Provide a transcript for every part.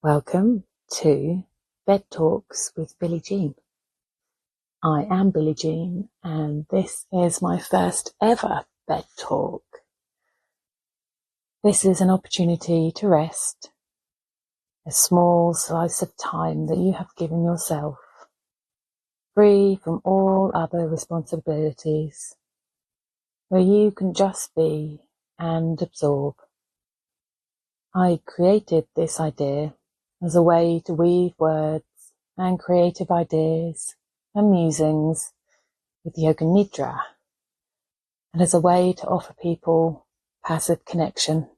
Welcome to Bed Talks with Billie-Jean. I am Billie-Jean and this is my first ever bed talk. This is an opportunity to rest, a small slice of time that you have given yourself, free from all other responsibilities, where you can just be and absorb. I created this idea as a way to weave words and creative ideas and musings with Yoga Nidra, and as a way to offer people passive connection.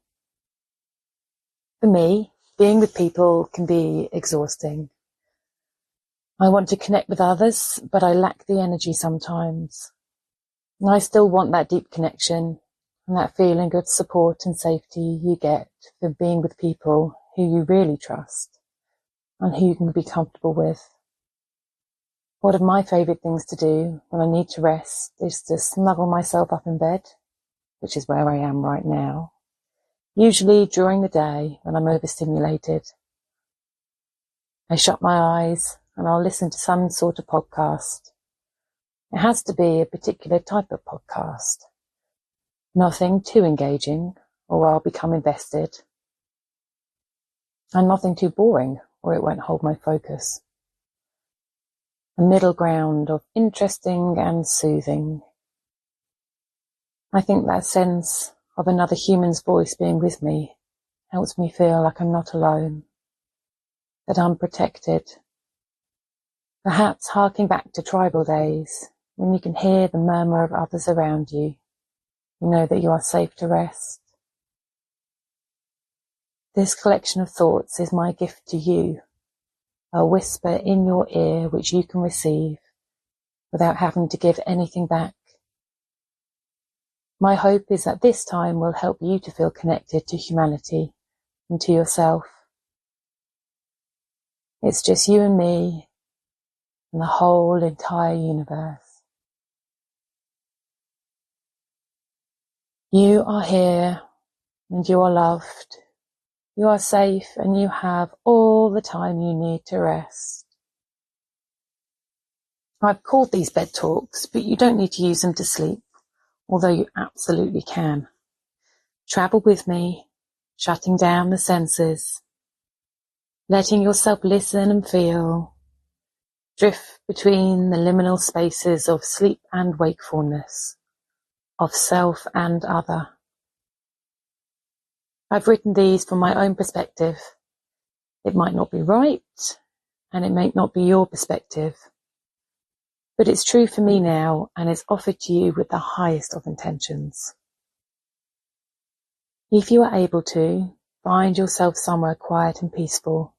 For me, being with people can be exhausting. I want to connect with others, but I lack the energy sometimes. And I still want that deep connection and that feeling of support and safety you get from being with people who you really trust and who you can be comfortable with. One of my favourite things to do when I need to rest is to snuggle myself up in bed, which is where I am right now, usually during the day when I'm overstimulated. I shut my eyes and I'll listen to some sort of podcast. It has to be a particular type of podcast. Nothing too engaging or I'll become invested. And nothing too boring or it won't hold my focus. A middle ground of interesting and soothing. I think that sense of another human's voice being with me helps me feel like I'm not alone, that I'm protected. Perhaps harking back to tribal days, when you can hear the murmur of others around you, you know that you are safe to rest. This collection of thoughts is my gift to you, a whisper in your ear which you can receive without having to give anything back. My hope is that this time will help you to feel connected to humanity and to yourself. It's just you and me and the whole entire universe. You are here and you are loved. You are safe and you have all the time you need to rest. I've called these bed talks, but you don't need to use them to sleep, although you absolutely can. Travel with me, shutting down the senses, letting yourself listen and feel, drift between the liminal spaces of sleep and wakefulness, of self and other. I've written these from my own perspective. It might not be right, and it may not be your perspective, but it's true for me now, and it's offered to you with the highest of intentions. If you are able to, find yourself somewhere quiet and peaceful,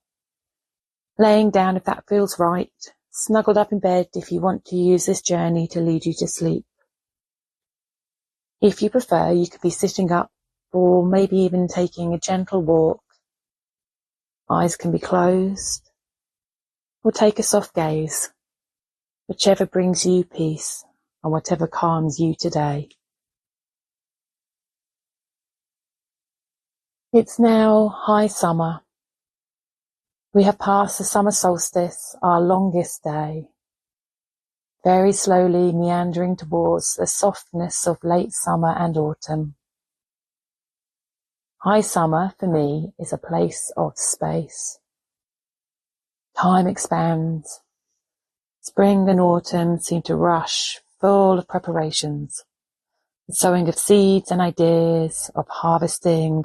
laying down if that feels right, snuggled up in bed if you want to use this journey to lead you to sleep. If you prefer, you could be sitting up or maybe even taking a gentle walk. Eyes can be closed, or take a soft gaze, whichever brings you peace and whatever calms you today. It's now high summer. We have passed the summer solstice, our longest day, very slowly meandering towards the softness of late summer and autumn. High summer, for me, is a place of space. Time expands. Spring and autumn seem to rush, full of preparations, the sowing of seeds and ideas, of harvesting,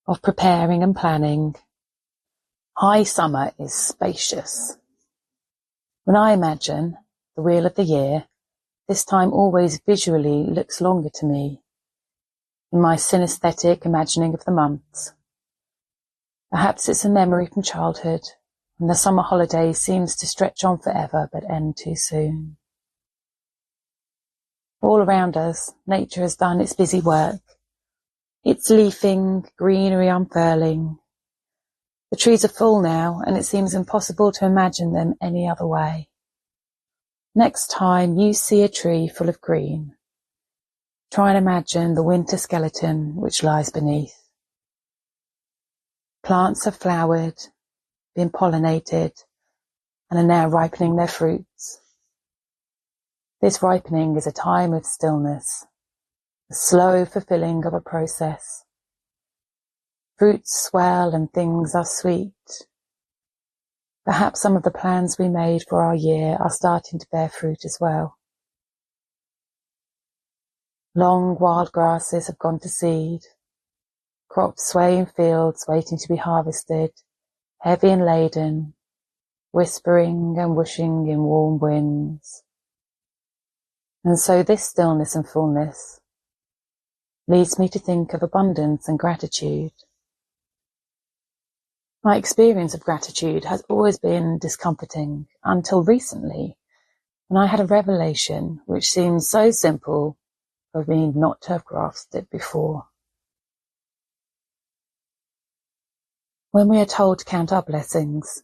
of preparing and planning. High summer is spacious. When I imagine the wheel of the year, this time always visually looks longer to me, in my synesthetic imagining of the months. Perhaps it's a memory from childhood, and the summer holiday seems to stretch on forever but end too soon. All around us, nature has done its busy work. It's leafing, greenery unfurling. The trees are full now, and it seems impossible to imagine them any other way. Next time you see a tree full of green, try and imagine the winter skeleton which lies beneath. Plants have flowered, been pollinated, and are now ripening their fruits. This ripening is a time of stillness, the slow fulfilling of a process. Fruits swell and things are sweet. Perhaps some of the plans we made for our year are starting to bear fruit as well. Long wild grasses have gone to seed. Crops sway in fields waiting to be harvested, heavy and laden, whispering and whooshing in warm winds. And so this stillness and fullness leads me to think of abundance and gratitude. My experience of gratitude has always been discomforting until recently, when I had a revelation which seemed so simple for me not to have grasped it before. When we are told to count our blessings,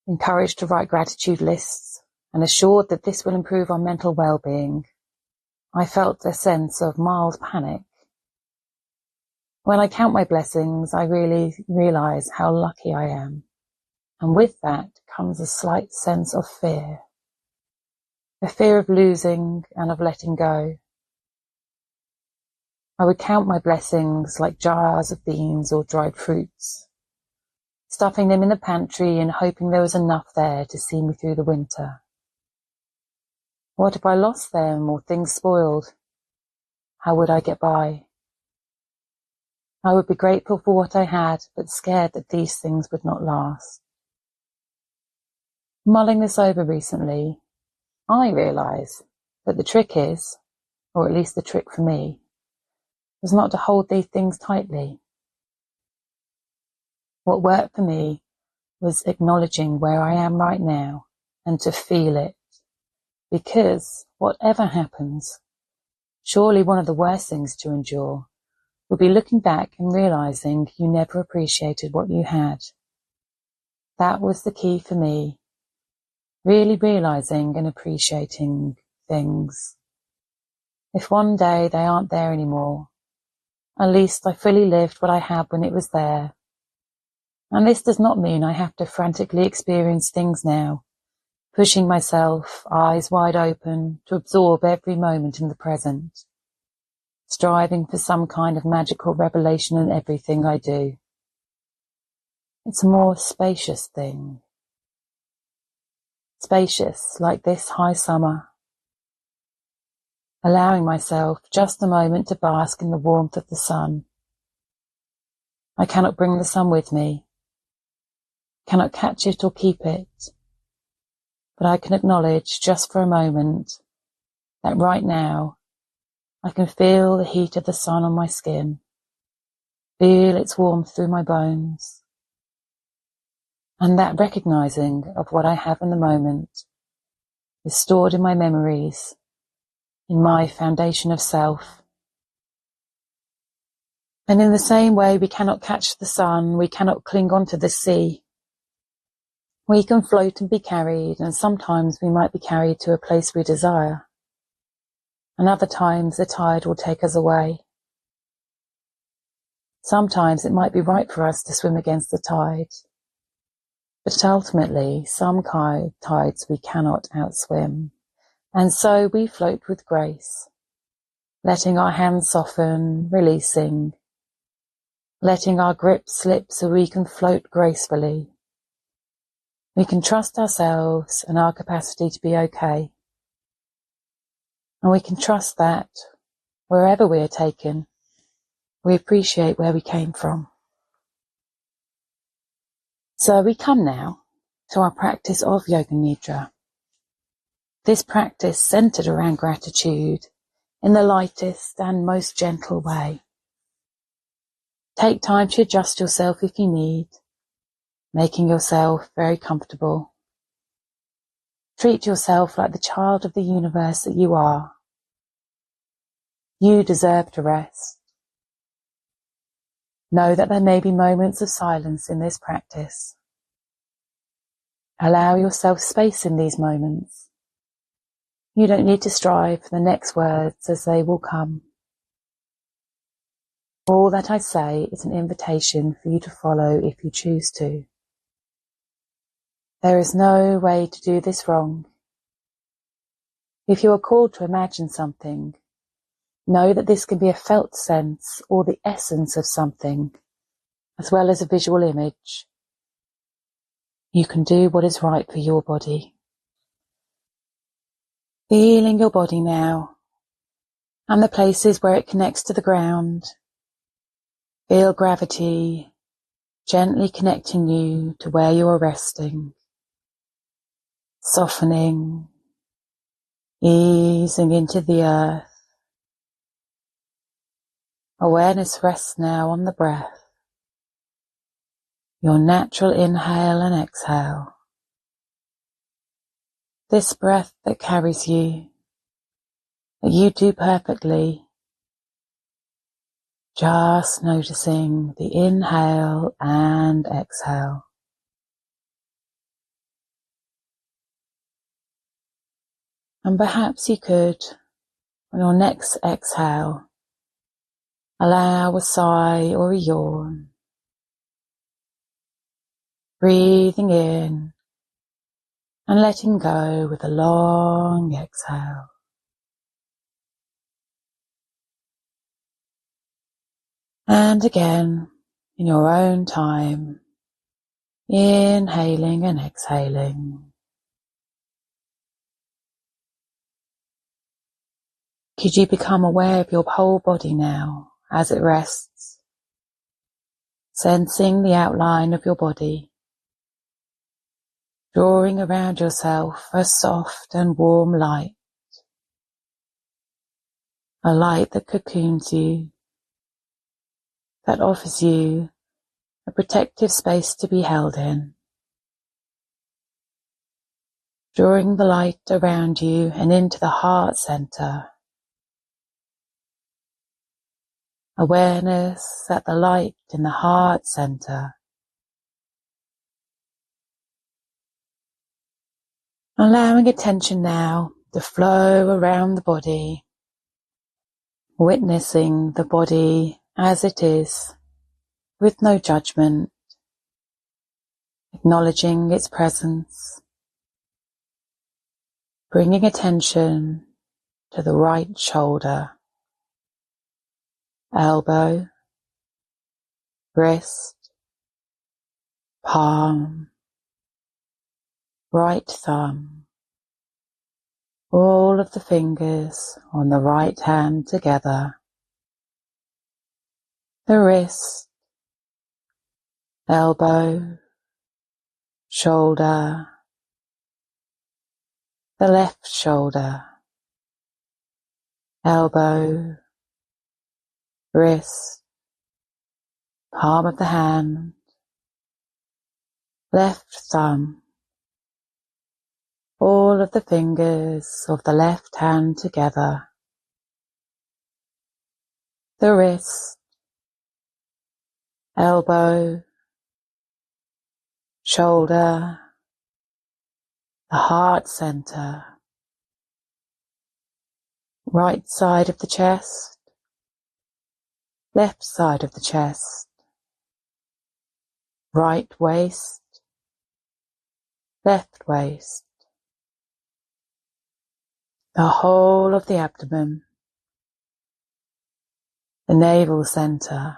encouraged to write gratitude lists, and assured that this will improve our mental well-being, I felt a sense of mild panic. When I count my blessings, I really realize how lucky I am, and with that comes a slight sense of fear. The fear of losing and of letting go. I would count my blessings like jars of beans or dried fruits, stuffing them in the pantry and hoping there was enough there to see me through the winter. What if I lost them or things spoiled? How would I get by? I would be grateful for what I had, but scared that these things would not last. Mulling this over recently, I realise that the trick is, or at least the trick for me, was not to hold these things tightly. What worked for me was acknowledging where I am right now and to feel it, because whatever happens, surely one of the worst things to endure would be looking back and realising you never appreciated what you had. That was the key for me, really realising and appreciating things. If one day they aren't there anymore, at least I fully lived what I had when it was there. And this does not mean I have to frantically experience things now, pushing myself, eyes wide open, to absorb every moment in the present, striving for some kind of magical revelation in everything I do. It's a more spacious thing. Spacious like this high summer, allowing myself just a moment to bask in the warmth of the sun. I cannot bring the sun with me, cannot catch it or keep it, but I can acknowledge just for a moment that right now I can feel the heat of the sun on my skin, feel its warmth through my bones, and that recognizing of what I have in the moment is stored in my memories, in my foundation of self. And in the same way we cannot catch the sun, we cannot cling onto the sea. We can float and be carried, and sometimes we might be carried to a place we desire, and other times the tide will take us away. Sometimes it might be right for us to swim against the tide, but ultimately some tides we cannot outswim, and so we float with grace, letting our hands soften, releasing, letting our grip slip so we can float gracefully. We can trust ourselves and our capacity to be okay. And we can trust that wherever we are taken, we appreciate where we came from. So we come now to our practice of Yoga Nidra. This practice centered around gratitude in the lightest and most gentle way. Take time to adjust yourself if you need, making yourself very comfortable. Treat yourself like the child of the universe that you are. You deserve to rest. Know that there may be moments of silence in this practice. Allow yourself space in these moments. You don't need to strive for the next words, as they will come. All that I say is an invitation for you to follow if you choose to. There is no way to do this wrong. If you are called to imagine something, know that this can be a felt sense or the essence of something, as well as a visual image. You can do what is right for your body. Feeling your body now, and the places where it connects to the ground. Feel gravity gently connecting you to where you are resting, softening, easing into the earth. Awareness rests now on the breath, your natural inhale and exhale. This breath that carries you, that you do perfectly, just noticing the inhale and exhale. And perhaps you could, on your next exhale, allow a sigh or a yawn. Breathing in and letting go with a long exhale. And again, in your own time, inhaling and exhaling. Could you become aware of your whole body now as it rests, sensing the outline of your body, drawing around yourself a soft and warm light, a light that cocoons you, that offers you a protective space to be held in. Drawing the light around you and into the heart center. Awareness at the light in the heart center. Allowing attention now to flow around the body, witnessing the body as it is, with no judgment, acknowledging its presence, bringing attention to the right shoulder, elbow, wrist, palm, right thumb, all of the fingers on the right hand together, the wrist, elbow, shoulder, the left shoulder, elbow, wrist, palm of the hand, left thumb, all of the fingers of the left hand together, the wrist, elbow, shoulder, the heart center, right side of the chest, left side of the chest, right waist, left waist, the whole of the abdomen, the navel center,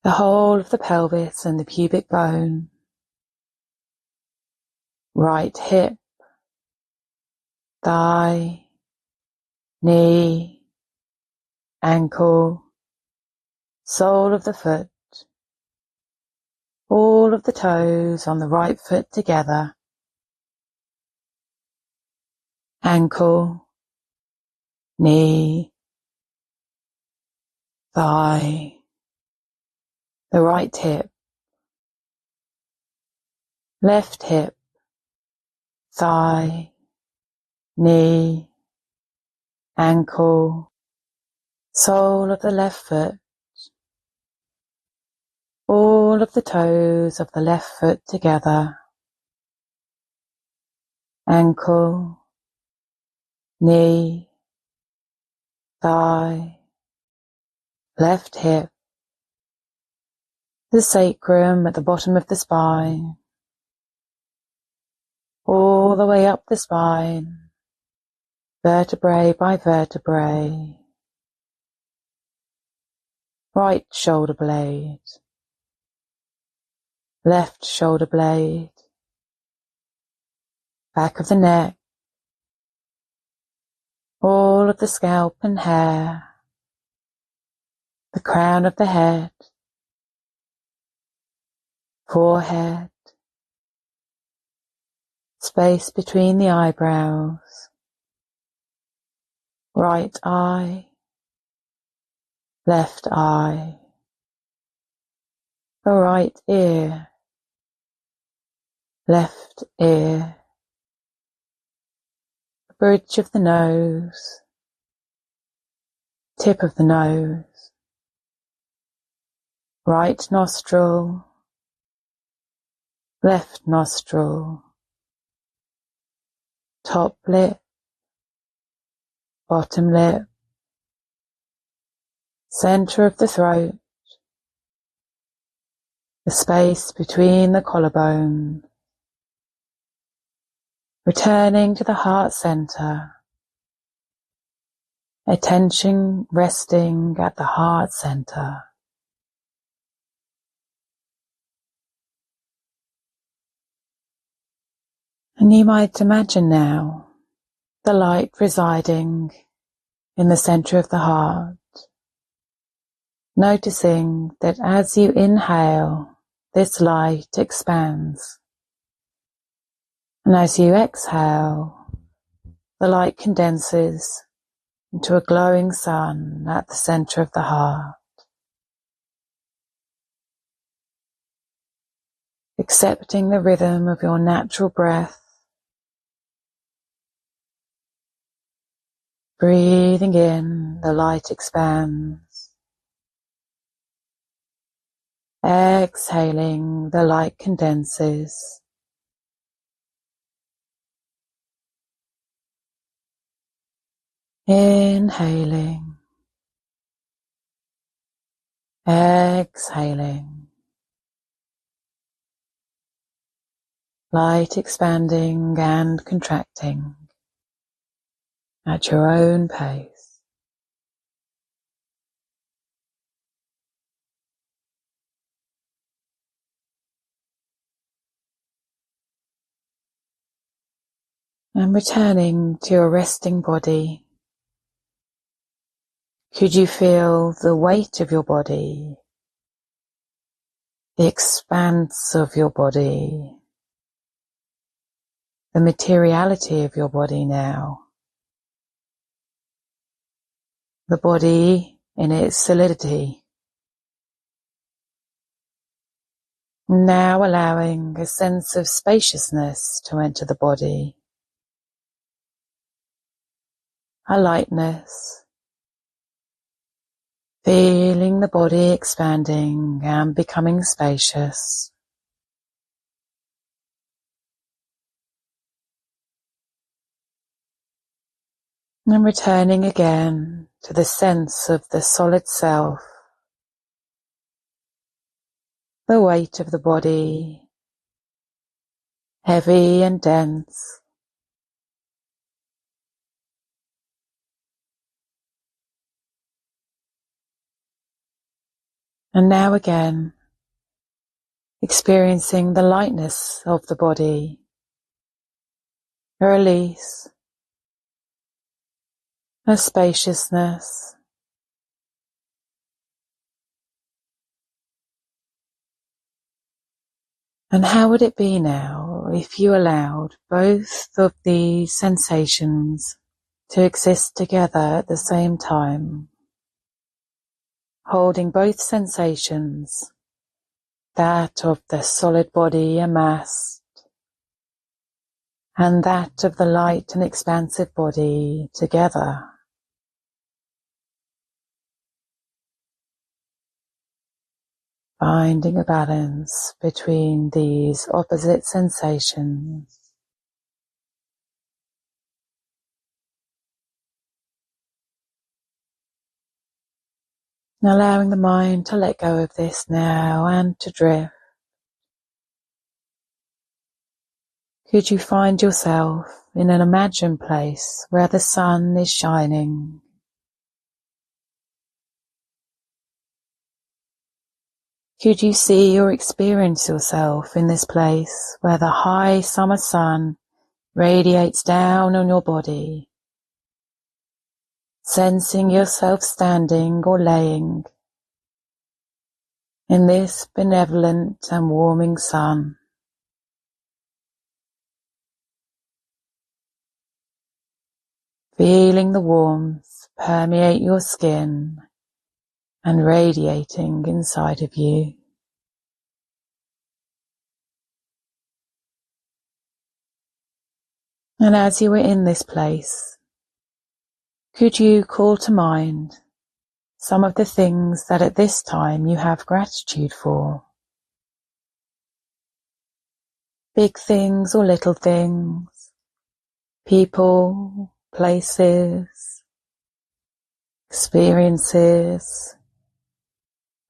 the whole of the pelvis and the pubic bone, right hip, thigh, knee, ankle, sole of the foot, all of the toes on the right foot together, ankle, knee, thigh, the right hip, left hip, thigh, knee, ankle, sole of the left foot, all of the toes of the left foot together, ankle, knee, thigh, left hip, the sacrum at the bottom of the spine, all the way up the spine, vertebrae by vertebrae, right shoulder blade, left shoulder blade, back of the neck, all of the scalp and hair, the crown of the head, forehead, space between the eyebrows, right eye, left eye, the right ear, left ear, the bridge of the nose, tip of the nose, right nostril, left nostril, top lip, bottom lip, center of the throat, the space between the collarbone, returning to the heart center, attention resting at the heart center. And you might imagine now the light residing in the center of the heart, noticing that as you inhale, this light expands, and as you exhale, the light condenses into a glowing sun at the center of the heart. Accepting the rhythm of your natural breath, breathing in, the light expands. Exhaling, the light condenses. Inhaling, exhaling. Light expanding and contracting at your own pace. And returning to your resting body, could you feel the weight of your body, the expanse of your body, the materiality of your body now? The body in its solidity. Now allowing a sense of spaciousness to enter the body, a lightness, feeling the body expanding and becoming spacious. And returning again to the sense of the solid self, the weight of the body, heavy and dense. And now again, experiencing the lightness of the body, a release, a spaciousness. And how would it be now if you allowed both of these sensations to exist together at the same time, holding both sensations, that of the solid body amassed, and that of the light and expansive body together? Finding a balance between these opposite sensations. And allowing the mind to let go of this now and to drift. Could you find yourself in an imagined place where the sun is shining? Could you see or experience yourself in this place where the high summer sun radiates down on your body, sensing yourself standing or laying in this benevolent and warming sun? Feeling the warmth permeate your skin and radiating inside of you. And as you are in this place, could you call to mind some of the things that at this time you have gratitude for? Big things or little things, people, places, experiences,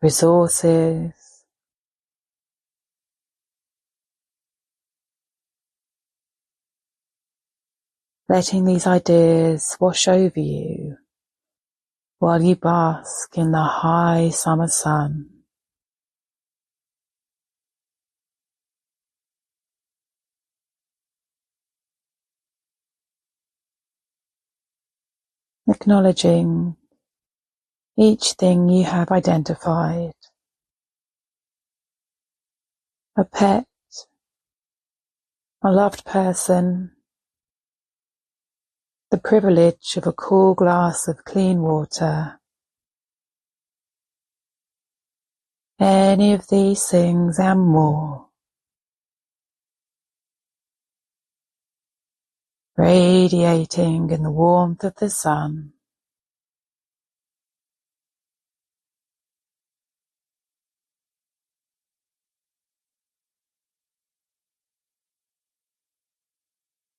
resources. Letting these ideas wash over you while you bask in the high summer sun. Acknowledging each thing you have identified. A pet, a loved person, the privilege of a cool glass of clean water. Any of these things and more, radiating in the warmth of the sun.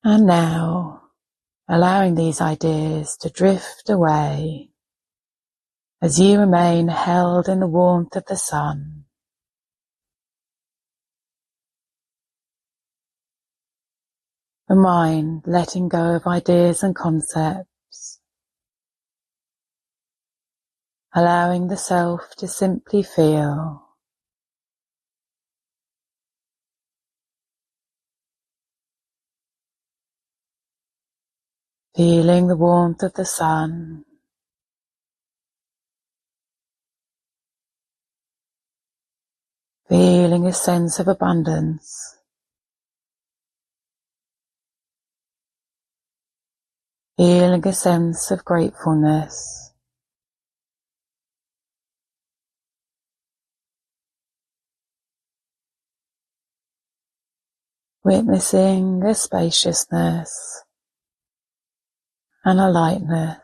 And now, allowing these ideas to drift away as you remain held in the warmth of the sun. The mind letting go of ideas and concepts, allowing the self to simply feel. Feeling the warmth of the sun. Feeling a sense of abundance. Feeling a sense of gratefulness. Witnessing a spaciousness and a lightness.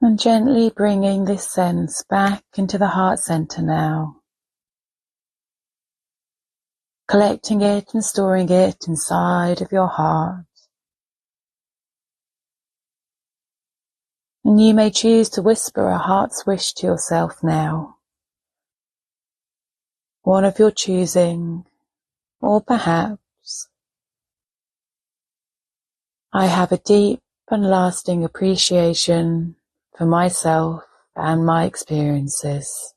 And gently bringing this sense back into the heart center now. Collecting it and storing it inside of your heart. And you may choose to whisper a heart's wish to yourself now. One of your choosing, or perhaps, I have a deep and lasting appreciation for myself and my experiences.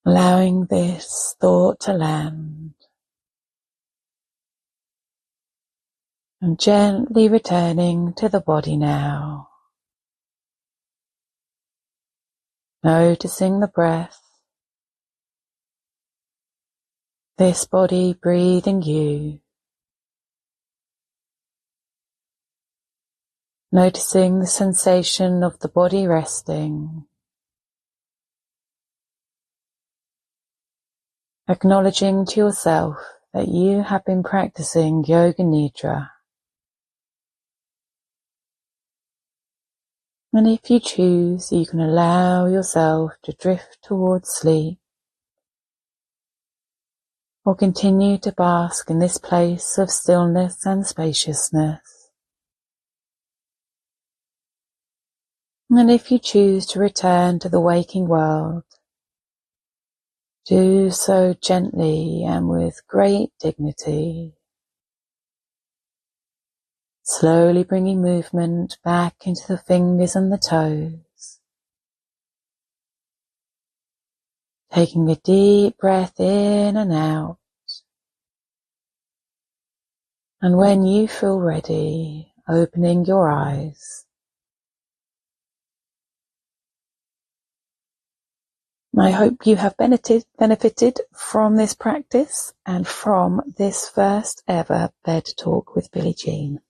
Allowing this thought to land and gently returning to the body now. Noticing the breath, this body breathing you. Noticing the sensation of the body resting. Acknowledging to yourself that you have been practicing Yoga Nidra. And if you choose, you can allow yourself to drift towards sleep, or continue to bask in this place of stillness and spaciousness. And if you choose to return to the waking world, do so gently and with great dignity, slowly bringing movement back into the fingers and the toes, taking a deep breath in and out, and when you feel ready, opening your eyes. I hope you have benefited from this practice and from this first ever bed talk with Billie-Jean.